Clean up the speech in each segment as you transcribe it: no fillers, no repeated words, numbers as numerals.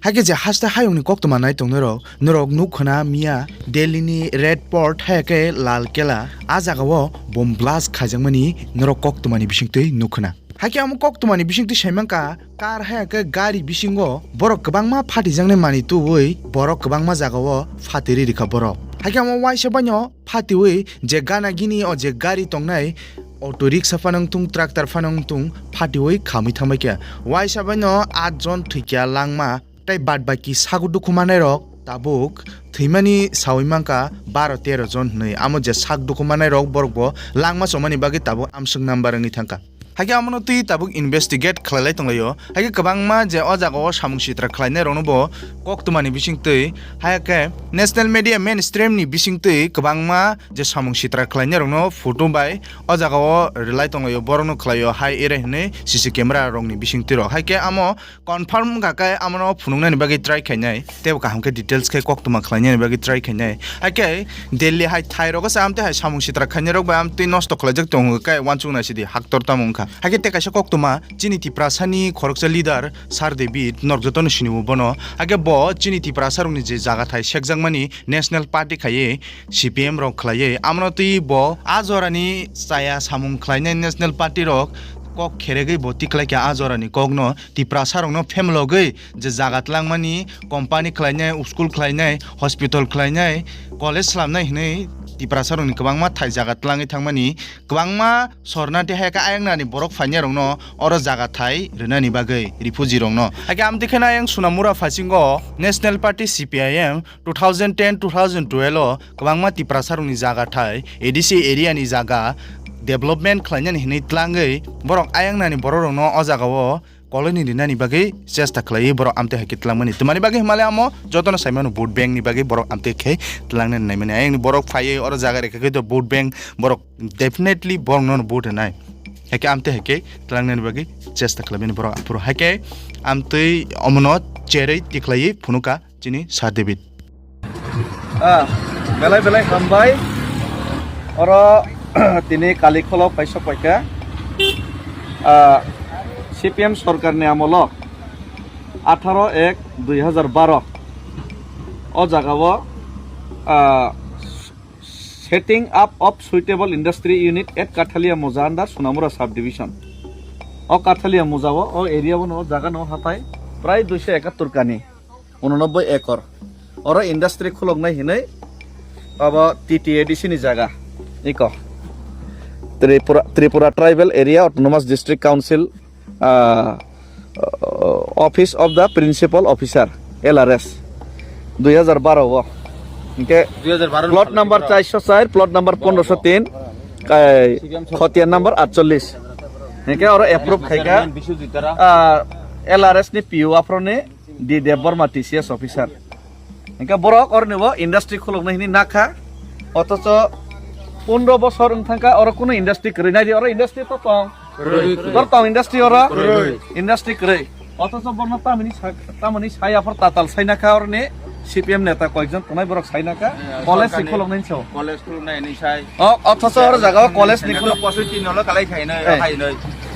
Hake je hasta hayong ni koktoma nai tong norok nukhana mia Delhi ni Red Fort hake Lal Kela ajagao bom blast khajangmani norok koktoma ni bisingtui nukhana. Hake amo koktoma ni bisingtui saimangka kar hake gari bisingo borok kwbangma phatijangni mani tuwui borok kwbangma jagao phatiri rikha borok. Hake amo waisa banyo phatiwi je gana gini o je gari tongnai auto rickshaw fanang tung tractor fanang tung phatiwi khamui thambai kya waisa banyo 8 jon thikya langma tai bad baki sagu dukumanai rok tabuk thimani sawimangka 12-13 jon nei amo je sak dukumanai rok borokbo langma somani bagi tabu amsung number ni thangka hage amono tui tabuk investigate khlailai tonglayo hage kwbangma je o jagao samung sitra khlainai rokno bo koktumani bisingtui hage national media mainstream ni bisingtui kwbangma je samung sitra khlainai rokno photo bai o jagao relai tonglayo borokno khlaio hai ere hne cc camera rokni bisingtui rok hage amo confirm gakai amono phunungnani bagi try khainai tebo kahamke details kai koktuma khlainai bagi try khainai hage delhi hai thai rogo samte hai samung sitra khainai rok bai amtui nosto khlaijak tongo kai wanchungna sidi haktor tamungka hage te kaisa koktuma chini tiprasani khoroksa leader sar david norjoton sinimu bono hage bo chini tiprasa rungni je jaga thai sekjangmani national party khaye cpm rok khlaye amno tui bo ajorani chaya samung khlainai national party rok kok kheregei boti khlaikya ajorani kokno tiprasa rokno femlogei je jagat langmani company khlainai school khlainai hospital khlainai college slamnai hnei tiprasa rokni kwbangma thai jagat langai thangmani kwbangma sornati haika ayangnani borok faina rokno oro jaga thai rwnani bagui refugee rokno hake amte khena yang sunamura phasingo national party cpim 2010 2012 o kwbangma tiprasa rokni jaga thai adc area ni jaga development khlainani hinai tlangai borok ayangnani borok rokno o jagao colony rinani bagui chesta khlai borok amte hake tlangmani tumani bagui himale amo jotono saimano vote bank ni bagui borok amte khai tlangnani naimani ayang borok phaiye oro jaga rekha to vote bank borok definitely borok non vote nai hake amte hake tlangnani bagui chesta khlaibani borok apuro hake amte omono cherei tiklai phunuka chini sar david belai hambai oro tini kali kholo paisa paika CPM সরকারনি আমলো 18-1-2012 ও জাগাও setting up of suitable industry unit at Kathalia mouza under Sonamura sub division ও কাঠালিয়া মোজাও ও area বনো জায়গা no হাতায় প্রায় 271 কানি 89 একর ওর ইন্ডাস্ট্রি খুলগনাই হিनै अब TTADC ni জায়গা ইক Tripura Tribal Area Autonomous District Council Office of the Principal Officer LRS 2012 okay plot number 404 plot number 1503 khatian number 48 okay और approve खाइका LRS ni PO aprone di Deborma TCS officer okay borok or nebo industry khulogna hini nakha অথচ 15 বছর থাকা আর কোনো industry করে নাই আর industry তো তং industry আর industry করে অথচ বর্ণ তামনি সাইয়াফর তাতাল সাইনাকা আর নে সিপিএম নেতা কয়েকজন কোনাই বরক সাইনাকা কলেজ নিখলক নাইছ কলেজ খুল নাই নি সাই অথচ আর জায়গা কলেজ নিখল 65 হলো কালাই খাই নাই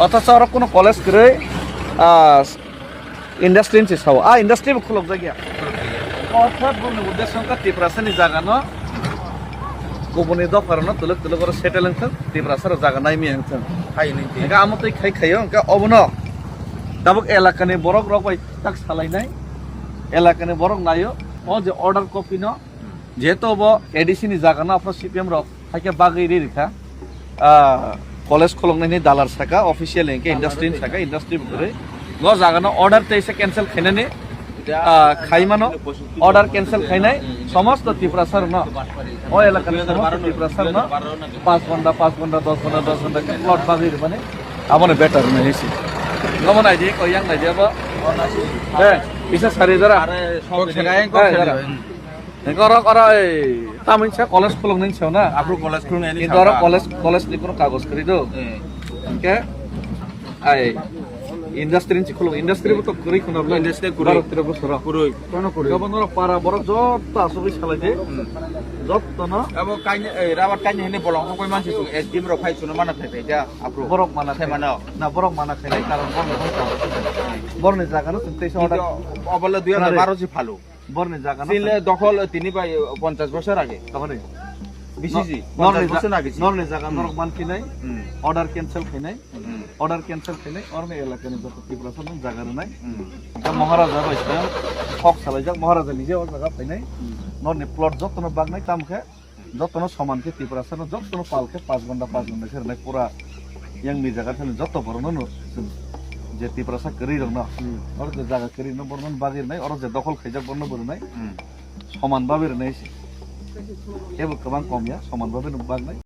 অথচ আর কোনো কলেজ করে ইন্ডাস্ট্রি নি সাও ইন্ডাস্ট্রি খুলক জায়গা অর্থাৎ বর্ণ উদ্দেশ্য কা টিপ্রাসনি জায়গা ন गुबुननि दफारावनो तुलुक तुलुक सेटेल होनथों टिप्रासार जागा नायमि होनथों खायनि एका आमतै खायो एका अबनो दाबक एलाकानि बरक रक बाय ताक सालायनाय एलाकानि बरक नायो ओ जे अर्डार कपि न जेतो ब एडिसि नि जागा न आपन सीपीएम रक हाके बागै रिखा कलेज खलंनायनि दालार साका अफिशियल एके इंडस्ट्री साका इंडस्ट्री भितरे ग जागा न अर्डार तेसे कैंसिल खायनानि खाइमानो अर्डार कैंसिल खायनाय समस्त टिप्रासार न ओ एलाकानि समस्त टिप्रासार न 5 घंटा 10 घंटा के प्लॉट बागै माने आमने बेटर न हेसि गमन आइदि कयां नाइदि अब ए इसा सारि जरा अरे सब जगायं को कर कर तामिनसा कलेज खुलंनायनि सायाव ना आप्रो कलेज खुलंनायनि सायाव कलेज नि कोनो कागज करि दो ओके आइ ইন্ডাস্ট্রি খুলব ইন্ডাস্ট্রি তো করি খুনাবলা ইন্ডাস্ট্রি করি 13 বছর পুরোই কোন করি গবনর পারা বড় যত আসবে চালাই যে যত না আবো কাইনে রাবার কাইনে হেনে বলং কই মানসি সুং এসডিএম র ফাই সুনো মানা থাই যা আপরো বরফ মানা খাই মানা না বরফ মানা খাই কারণ বর্ণে জায়গা না তুমি তেইশ অর্ডার অবলে 2012 জি ভালো বর্ণে জায়গা না সিলে দখল তিনি ভাই 50 বছর আগে তারপরে বিসিজি 50 বছর আগে নরনে জায়গা নরক মান কি নাই অর্ডার ক্যান্সেল খাই নাই অর্ডার ক্যান্সেল খাই নাই অর্ণে এলাকায় যত ত্রিপুরা জায়গা নাই মহারাজা বাইছে হক চালাই যাক মহারাজা নিজে ওর জায়গা পাই নাই নরনে প্লট যতন বাগ নাই তামখে যতন সমানকে ত্রিপুরা সানো যতন পালকে 5 ঘন্টা খের নাই পুরা ইয়াংনি জায়গা থানে যত বড় ননো যে ত্রিপুরা সা করি রং না ওর যে জায়গা করি ন বর্ণন বাগের নাই ওর যে দখল খাই যাক বর্ণ বড় নাই সমান ভাবে নাই এবার কেমন কমিয়া সমান ভাবে বাগ নাই